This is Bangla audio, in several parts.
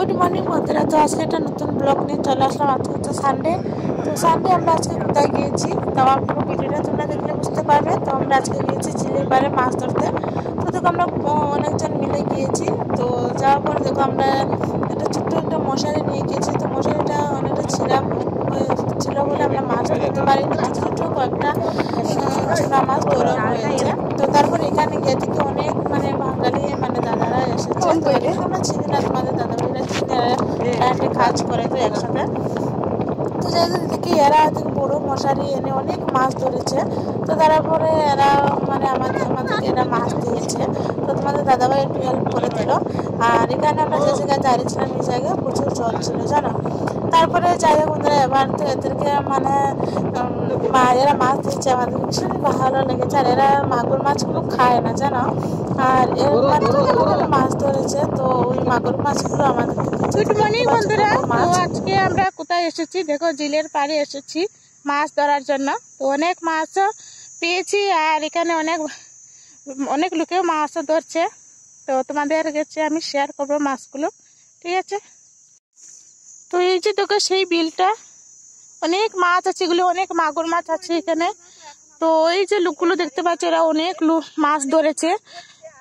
গুড মর্নিং বন্ধুরা। তো আজকে একটা নতুন ব্লগ নিয়ে চলে আসলাম। আজকে হচ্ছে সানডে। তো সানডে আমরা আজকে কোথায় গিয়েছি তাও পুরো ভিডিওটা তোমরা দেখলে বুঝতে পারবে। তো আমরা আজকে গিয়েছি ঝিলের পাড়ে মাছ ধরতে। তো দেখো আমরা অনেকজন মিলে গিয়েছি। তো যাওয়ার পর দেখো আমরা একটা ছোট্ট একটা মশারি নিয়ে গিয়েছি। তো মশারিটা অনেকটা ছিঁড়া ছিল বলে আমরা মাছ ধরতে পারিনি। ছোটো ছোটো কয়েকটা চুনা মাছ ধরা হয়েছে। তো তারপর এখানে গিয়ে থেকে অনেক বাঙালি দাদারা এসেছে। তো এখানে আমরা চিনি না, তোমাদের দাদাভাইরা চিনি, কাজ করে তো একসাথে। তো যাই দেখি এরা বড় মশারি এনে অনেক মাছ ধরেছে। তো তারপরে এরা আমাদেরকে এরা মাছ দিয়েছে। তো তোমাদের দাদাভাই একটু হেল্প করে দিল। আর এখানে আমরা যে জায়গায় দাঁড়িয়েছিলাম এই জায়গায় প্রচুর জল ছিল জানো। তারপরে যাই হোক বন্ধুরা, এবার তো এদেরকে এরা মাছ দিচ্ছে, আমাদের ভীষণ ভালো লেগেছে। আর এরা মাগুর মাছগুলো খায় না জানো। আর এর মাছ ধরেছে, তো ওই মাগুর মাছগুলো আমাদের। গুড মর্নিং বন্ধুরা। তো আজকে আমরা কোথায় এসেছি দেখো, ঝিলের পাড়ে এসেছি মাছ ধরার জন্য। তো অনেক মাছ পেয়েছি আর এখানে অনেক লোকেও মাছ ধরছে। তো তোমাদের কাছে আমি শেয়ার করবো মাছগুলো, ঠিক আছে। তো এই যে দেখো সেই বিলটা, অনেক মাছ আছে, এগুলো অনেক মাগুর মাছ আছে এখানে। তো এই যে লোকগুলো দেখতে পাচ্ছ, এরা অনেক মাছ ধরেছে।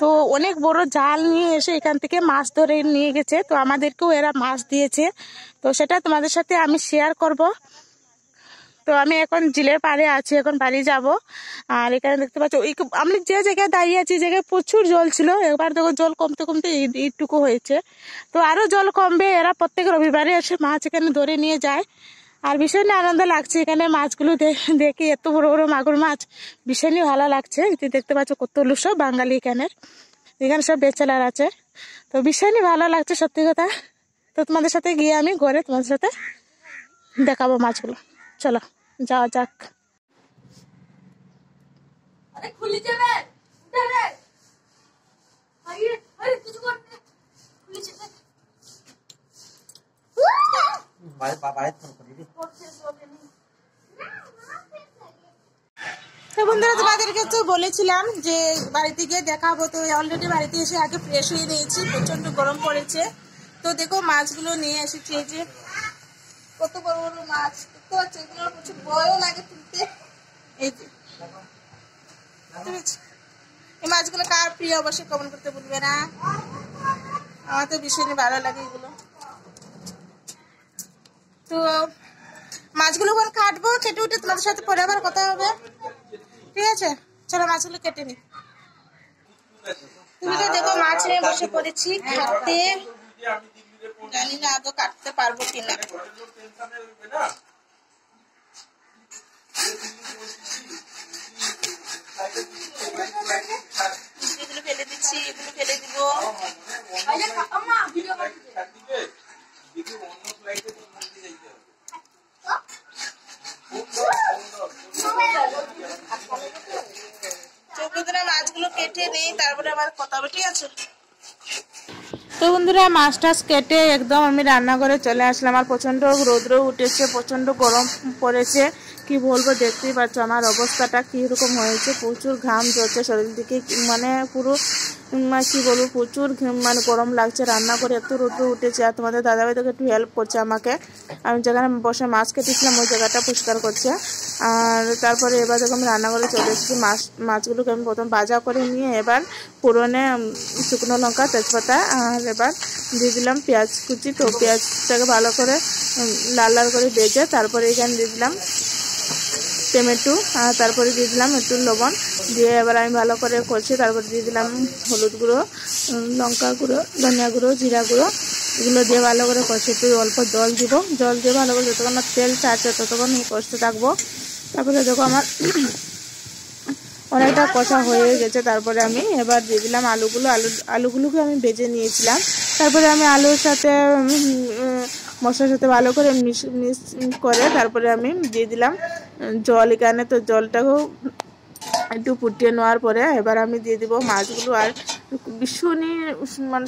তো অনেক বড় জাল নিয়ে এসে এখান থেকে মাছ ধরে নিয়ে গেছে। তো আমাদেরকেও এরা মাছ দিয়েছে, তো সেটা তোমাদের সাথে আমি শেয়ার করব। তো আমি এখন ঝিলের পাড়ে আছি, এখন বাড়ি যাব। আর এখানে দেখতে পাচ্ছ আমি যে জায়গায় দাঁড়িয়ে আছি জায়গায় প্রচুর জল ছিল। এবার দেখো জল কমতে কমতে এইটুকু হয়েছে। তো আরো জল কমবে। এরা প্রত্যেক রবিবারে এসে মাছ এখানে ধরে নিয়ে যায়। আর ভীষণই আনন্দ লাগছে এখানে মাছগুলো দেখে, এত বড় বড় মাগুর মাছ, ভীষণই ভালো লাগছে। দেখতে পাচ্ছ কত লোক সব বাঙালি এখানে সব বেচেলার আছে। তো ভীষণই ভালো লাগছে সত্যি কথা। তো তোমাদের সাথে গিয়ে আমি ঘরে তোমাদের সাথে দেখাবো মাছগুলো। চলো যাওয়া যাক। তো বন্ধুরা, তোমাদেরকে তো বলেছিলাম যে বাড়িতে গিয়ে দেখাবো। তো অলরেডি বাড়িতে এসে আগে ফ্রেশ হয়ে নিয়েছি, প্রচন্ড গরম পড়েছে। তো দেখো মাছগুলো নিয়ে এসেছি। এই যে কত বড় বড় মাছ দেখতে পাচ্ছ, এগুলো প্রচুর ভয়ও লাগে তুলতে। এই যে এই মাছগুলো কার প্রিয় অবশ্যই কমেন্ট করতে ভুলবে না। আমার তো ভীষণই ভালো লাগে এগুলো। তো মাছগুলো এখন কাটবো, কেটে উঠে তোমাদের সাথে পরে আবার কথা হবে, ঠিক আছে। চলো মাছগুলো কেটে নি। তুমি তো দেখো মাছ নিয়ে বসে পড়েছি কাটতে। জানি না আদৌ কাটতে পারবো কিনা। এগুলো ফেলে দিচ্ছি, এগুলো ফেলে দিব। মাছগুলো কেটে নেই, তারপরে আবার কথা হবে, ঠিক আছে। তো বন্ধুরা, মাছ টাছ কেটে একদম আমি রান্নাঘরে চলে আসলাম। আর প্রচন্ড রৌদ্র উঠেছে, প্রচন্ড গরম পড়েছে, কি বলবো। দেখতেই পাচ্ছ আমার অবস্থাটা কিরকম হয়েছে। প্রচুর ঘাম ঝরছে শরীর থেকে, পুরো কি বলবো, প্রচুর গরম লাগছে। রান্না করে এত রৌদ্র উঠেছে। আর তোমাদের দাদাভাই তোকে একটু হেল্প করছে আমাকে। আমি যেখানে বসে মাছ কেটেছিলাম ওই জায়গাটা পরিষ্কার করছে। আর তারপরে এবার যখন আমি রান্নাঘরে চলে এসেছি, মাছগুলোকে আমি প্রথম ভাজা করে নিয়ে এবার ফোড়নে শুকনো লঙ্কা, তেজপাতা আর এবার দিয়ে দিলাম পেঁয়াজ কুচি। তো পেঁয়াজটাকে ভালো করে লাল লাল করে ভেজে তারপরে এখানে দিয়ে দিলাম টমেটো, আর তারপরে দিয়ে দিলাম একটু লবণ দিয়ে এবার আমি ভালো করে কষি। তারপরে দিয়ে দিলাম হলুদ গুঁড়ো, লঙ্কা গুঁড়ো, ধনিয়া গুঁড়ো, জিরা গুঁড়ো, এগুলো দিয়ে ভালো করে কষি। একটু অল্প জল দিব, জল দিয়ে ভালো করে যতক্ষণ না তেল ছাড়ছে ততক্ষণ কষতে থাকবো। তারপরে দেখো আমার অনেকটা কষা হয়ে গেছে। তারপরে আমি এবার দিয়ে দিলাম আলুগুলোকে আমি ভেজে নিয়েছিলাম। তারপরে আমি আলুর সাথে মশলার সাথে ভালো করে মিক্স করে তারপরে আমি দিয়ে দিলাম জল এখানে। তো জলটাকেও একটু ফুটিয়ে নেওয়ার পরে এবার আমি দিয়ে দিব মাছগুলো। আর ভীষণই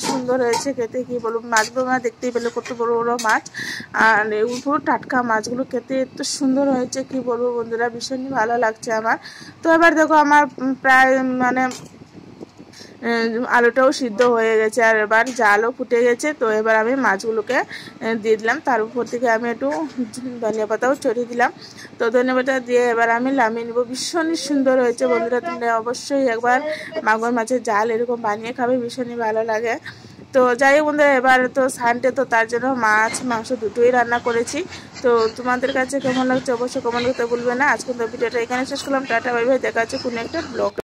সুন্দর হয়েছে খেতে, কি বলবো। মাছগুলো দেখতেই পেলে কত বড় বড় মাছ, আর পুরো টাটকা মাছগুলো খেতে এত সুন্দর হয়েছে, কি বলবো বন্ধুরা, ভীষণই ভালো লাগছে আমার। তো এবার দেখো আমার প্রায় আলুটাও সিদ্ধ হয়ে গেছে আর এবার জালও ফুটে গেছে। তো এবার আমি মাছগুলোকে দিয়ে দিলাম, তার উপর থেকে আমি একটু ধনিয়া পাতাও ছড়িয়ে দিলাম। তো ধনিয়া পাতা দিয়ে এবার আমি নামিয়ে নেবো। ভীষণই সুন্দর হয়েছে বন্ধুরা, তোমরা অবশ্যই একবার মাগুর মাছের জাল এরকম বানিয়ে খাবে, ভীষণই ভালো লাগে। তো যাই হোক বন্ধুরা, এবার তো সানডে, তো তার জন্য মাছ মাংস দুটোই রান্না করেছি। তো তোমাদের কাছে কেমন লাগছে অবশ্যই কমেন্ট করতে ভুলবে না। আজকে তো ভিডিওটা এখানে শেষ করলাম। টাটা বাই বাই, দেখা হচ্ছে কোনো একটা ব্লগ।